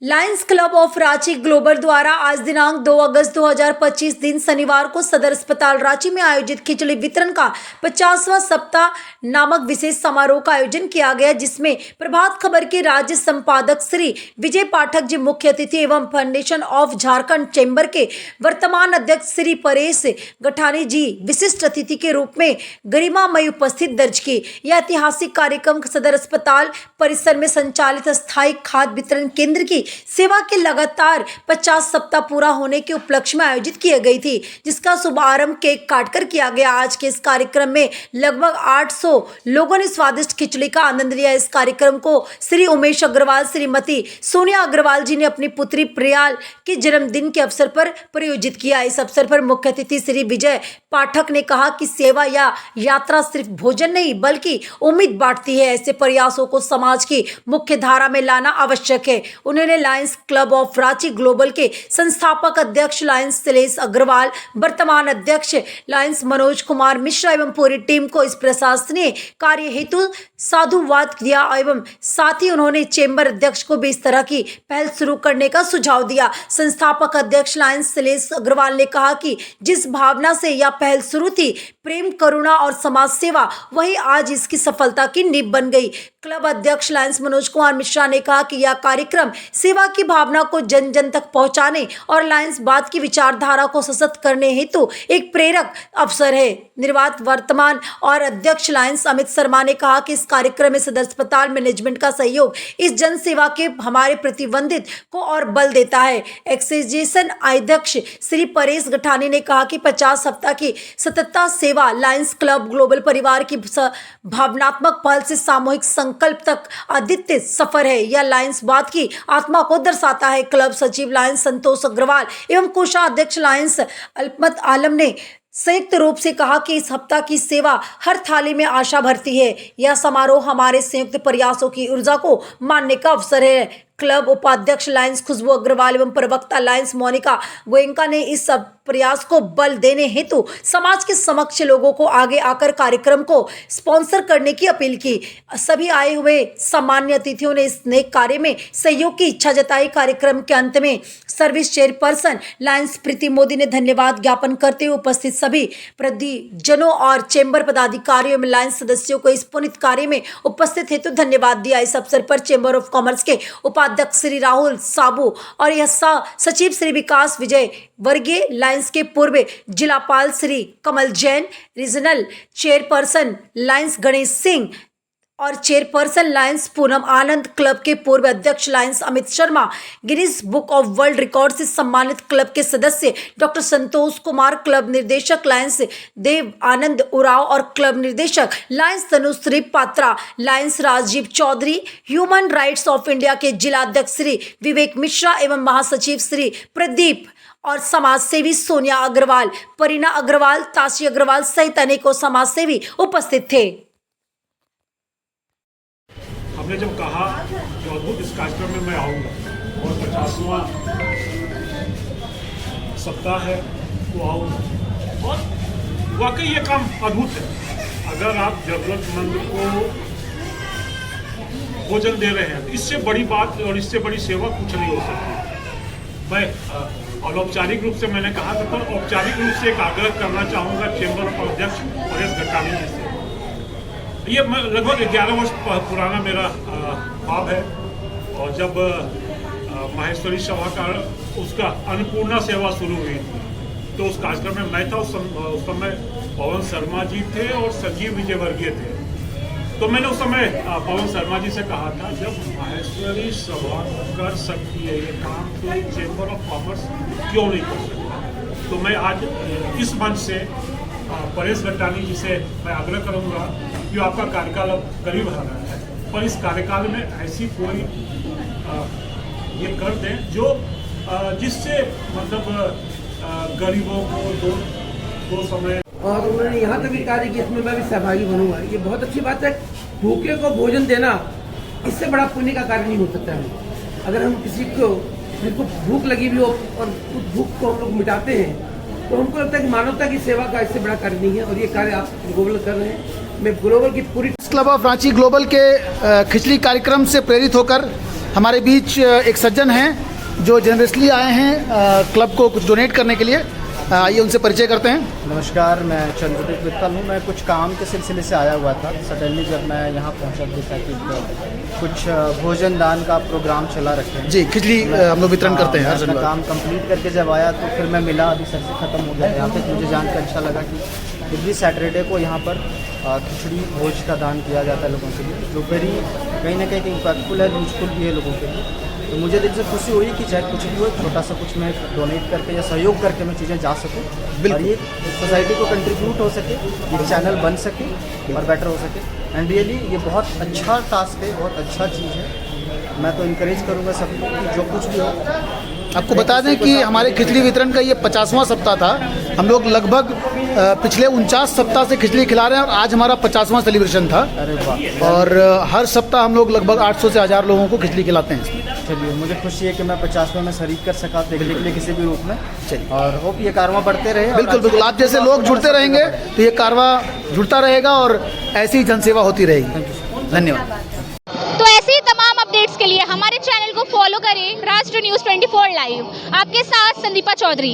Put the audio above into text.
Lions club of Ranchi global द्वारा आज दिनांक 2 अगस्त 2025 दिन शनिवार को सदर अस्पताल रांची में आयोजित खिचड़ी वितरण का 50वां सप्ताह नामक विशेष समारोह का आयोजन किया गया, जिसमें प्रभात खबर के राज्य संपादक श्री विजय पाठक जी मुख्य अतिथि एवं फाउंडेशन ऑफ झारखंड चैम्बर के वर्तमान अध्यक्ष श्री परेश गठानी जी विशिष्ट अतिथि के रूप में गरिमामय उपस्थित दर्ज की। यह ऐतिहासिक कार्यक्रम सदर अस्पताल परिसर में संचालित अस्थायी खाद्य वितरण केंद्र की सेवा के लगातार 50 सप्ताह पूरा होने के उपलक्ष्य में आयोजित की गई थी, जिसका शुभारंभ केक काटकर किया गया। आज के इस कार्यक्रम में लगभग 800 लोगों ने स्वादिष्ट खिचड़ी का आनंद लिया। इस कार्यक्रम को श्री उमेश अग्रवाल, श्रीमती सोनिया अग्रवाल जी ने अपनी पुत्री प्रियाल के जन्मदिन के अवसर पर प्रायोजित किया। इस अवसर पर मुख्य अतिथि श्री विजय पाठक ने कहा कि सेवा या यात्रा सिर्फ भोजन नहीं बल्कि उम्मीद बांटती है। ऐसे प्रयासों को समाज की मुख्य धारा में लाना आवश्यक है। उन्होंने Lions club of Ranchi global के संस्थापक अध्यक्ष लायंस शैलेश अग्रवाल, वर्तमान अध्यक्ष लायंस मनोज कुमार मिश्रा एवं पूरी टीम को इस प्रशासनीय कार्य हेतु साधुवाद दिया एवं साथ ही उन्होंने चैम्बर अध्यक्ष को भी इस तरह की पहल शुरू करने का सुझाव दिया। संस्थापक अध्यक्ष लायंस शैलेश अग्रवाल ने कहा कि जिस भावना से यह पहल शुरू थी, प्रेम, करुणा और समाज सेवा, वही आज इसकी सफलता की नींव बन गई। क्लब अध्यक्ष लायंस मनोज कुमार मिश्रा ने कहा कि यह कार्यक्रम सेवा की भावना को जन जन तक पहुंचाने और लायंस बाद की विचारधारा को सशक्त करने हेतु एक प्रेरक अवसर है। निर्वात वर्तमान और अध्यक्ष लायंस अमित शर्मा ने कहा कि इस कार्यक्रम में सदर अस्पताल मैनेजमेंट का सहयोग इस जन सेवा के हमारे प्रतिबंधित को और बल देता है। एक्सजेशन अध्यक्ष श्री परेश गठानी ने कहा कि 50 सप्ताह की सततता सेवा लायंस क्लब ग्लोबल परिवार की भावनात्मक पहल से सामूहिक संकल्प तक अद्वितीय सफर है। यह लायंस बात की आत्मा को दर्शाता है। क्लब सचिव लायंस संतोष अग्रवाल एवं कोषाध्यक्ष लायंस अल्पमत आलम ने संयुक्त रूप से कहा कि इस सप्ताह की सेवा हर थाली में आशा भरती है। यह समारोह हमारे संयुक्त प्रयासों की ऊर्जा को मानने का अवसर है। क्लब उपाध्यक्ष लायंस खुशबू अग्रवाल एवं प्रवक्ता लायंस मोनिका गोयंका ने इस प्रयास को बल देने हेतु समाज के समक्ष लोगों को आगे आकर कार्यक्रम को स्पॉन्सर करने की अपील की। सभी आए हुए सामान्य अतिथियों ने इस नेक कार्य में सहयोग की इच्छा जताई। कार्यक्रम के अंत में सर्विस चेयरपर्सन लायंस प्रीति मोदी ने धन्यवाद ज्ञापन करते हुए उपस्थित सभी प्रतिजनों और चैम्बर पदाधिकारियों में लायंस सदस्यों को इस पुनित कार्य में उपस्थित हेतु धन्यवाद दिया। इस अवसर पर चैम्बर ऑफ कॉमर्स के उपाध्यक्ष श्री राहुल साबू और यह सचिव श्री विकास विजय वर्गीय, लायंस के पूर्व जिलापाल Shri Kamal Jain, regional chairperson Lions Ganesh Singh और chairperson Lions Poonam Anand, club के पूर्व अध्यक्ष Lions Amit Sharma, Guinness book of world record से सम्मानित क्लब के सदस्य डॉक्टर संतोष कुमार, क्लब निर्देशक लायंस देव आनंद उराव और क्लब निर्देशक Lions Tanushree Patra, Lions Rajeev Chaudhary, human rights of India के जिलाध्यक्ष श्री विवेक मिश्रा एवं महासचिव श्री प्रदीप और समाज सेवी सोनिया अग्रवाल, परिणा अग्रवाल, ताशी अग्रवाल सहित अनेकों समाज सेवी उपस्थित थे। हमने जब कहा कि अद्भुत इस कार्यक्रम में मैं आऊँगा और 50वां सप्ताह है तो आऊँगा, और वाकई ये काम अद्भुत है। अगर आप जरूरतमंद को भोजन दे रहे हैं तो इससे बड़ी बात और इससे बड़ी सेवा कुछ नहीं हो सकती। मैं अनौपचारिक रूप से मैंने कहा था, पर औपचारिक रूप से एक आग्रह करना चाहूँगा चैम्बर ऑफ अध्यक्ष परेश गठानी जी से। ये लगभग 11 वर्ष पुराना मेरा ख्वाब है, और जब माहेश्वरी सभा का उसका अन्नपूर्णा सेवा शुरू हुई तो उस कार्यक्रम में मैं था। उस समय पवन शर्मा जी थे और सचिव विजय वर्गीय थे। तो मैंने उस समय पवन शर्मा जी से कहा था, जब माहेश्वरी सभा कर सकती है ये काम तो चैम्बर ऑफ कॉमर्स क्यों नहीं कर सकता। तो मैं आज इस मंच से परेश गठानी जी से मैं आग्रह करूंगा कि आपका कार्यकाल अब करीब आ रहा है, पर इस कार्यकाल में ऐसी कोई ये कर दें जो जिससे मतलब गरीबों को दो समय, और उन्होंने यहाँ तक भी कहा कि इसमें मैं भी सहभागी बनूंगा। ये बहुत अच्छी बात है। भूखे को भोजन देना, इससे बड़ा पुण्य का कार्य नहीं हो सकता है। अगर हम किसी को जिनको भूख लगी भी हो और उस भूख को हम लोग मिटाते हैं तो हमको लगता है कि मानवता की सेवा का इससे बड़ा कार्य नहीं है, और ये कार्य आप ग्लोबल कर रहे हैं। मैं ग्लोबल की पूरी क्लब ऑफ रांची ग्लोबल के खिचड़ी कार्यक्रम से प्रेरित होकर हमारे बीच एक सज्जन हैं जो जनरसली आए हैं क्लब को कुछ डोनेट करने के लिए। आइए उनसे परिचय करते हैं। नमस्कार, मैं चंद्रदीप मित्तल हूँ। मैं कुछ काम के सिलसिले से आया हुआ था। सडनली जब मैं यहाँ पहुँचा देखा कि कुछ भोजन दान का प्रोग्राम चला रखे हैं। जी, खिचड़ी हम लोग वितरण करते हैं हर अपना शनिवार। काम कंप्लीट करके जब आया तो फिर मैं मिला, अभी सर से ख़त्म हो गया यहाँ पे। मुझे जानकर अच्छा लगा कि एवरी सैटरडे को यहाँ पर खिचड़ी भोज का दान किया जाता है लोगों के लिए, जो वेरी कहीं ना कहीं इम्पैक्टफुल है, यूजफुल भी है लोगों के लिए। तो मुझे दिल से खुशी हुई कि चाहे कुछ भी हो, छोटा सा कुछ मैं डोनेट करके या सहयोग करके मैं चीज़ें जा सकूँ और ये सोसाइटी को कंट्रीब्यूट हो सके, ये चैनल बन सके और बेटर हो सके। एंड रियली ये बहुत अच्छा टास्क है, बहुत अच्छा चीज़ है। मैं तो इनकरेज करूँगा सबको कि जो कुछ भी हो। आपको बता दें कि हमारे खिचड़ी वितरण का ये 50वां सप्ताह था। हम लोग लगभग पिछले 49 सप्ताह से खिचड़ी खिला रहे हैं और आज हमारा 50वां सेलिब्रेशन था। अरे वाह। और हर सप्ताह हम लोग लगभग 800 से 1000 लोगों को खिचड़ी खिलाते हैं। चलिए, मुझे खुशी है कि मैं 50वें में शरीक कर सका देखने के लिए किसी भी रूप में। चलिए, और होप ये कारवां बढ़ते रहे। बिल्कुल बिल्कुल, आप जैसे लोग जुड़ते रहेंगे तो ये कारवां जुड़ता रहेगा और ऐसी ही जनसेवा होती रहेगी। धन्यवाद। तो ऐसे ही तमाम अपडेट्स के लिए हमारे चैनल को फॉलो करें, राष्ट्र न्यूज़ 24 लाइव। आपके साथ संदीपा चौधरी।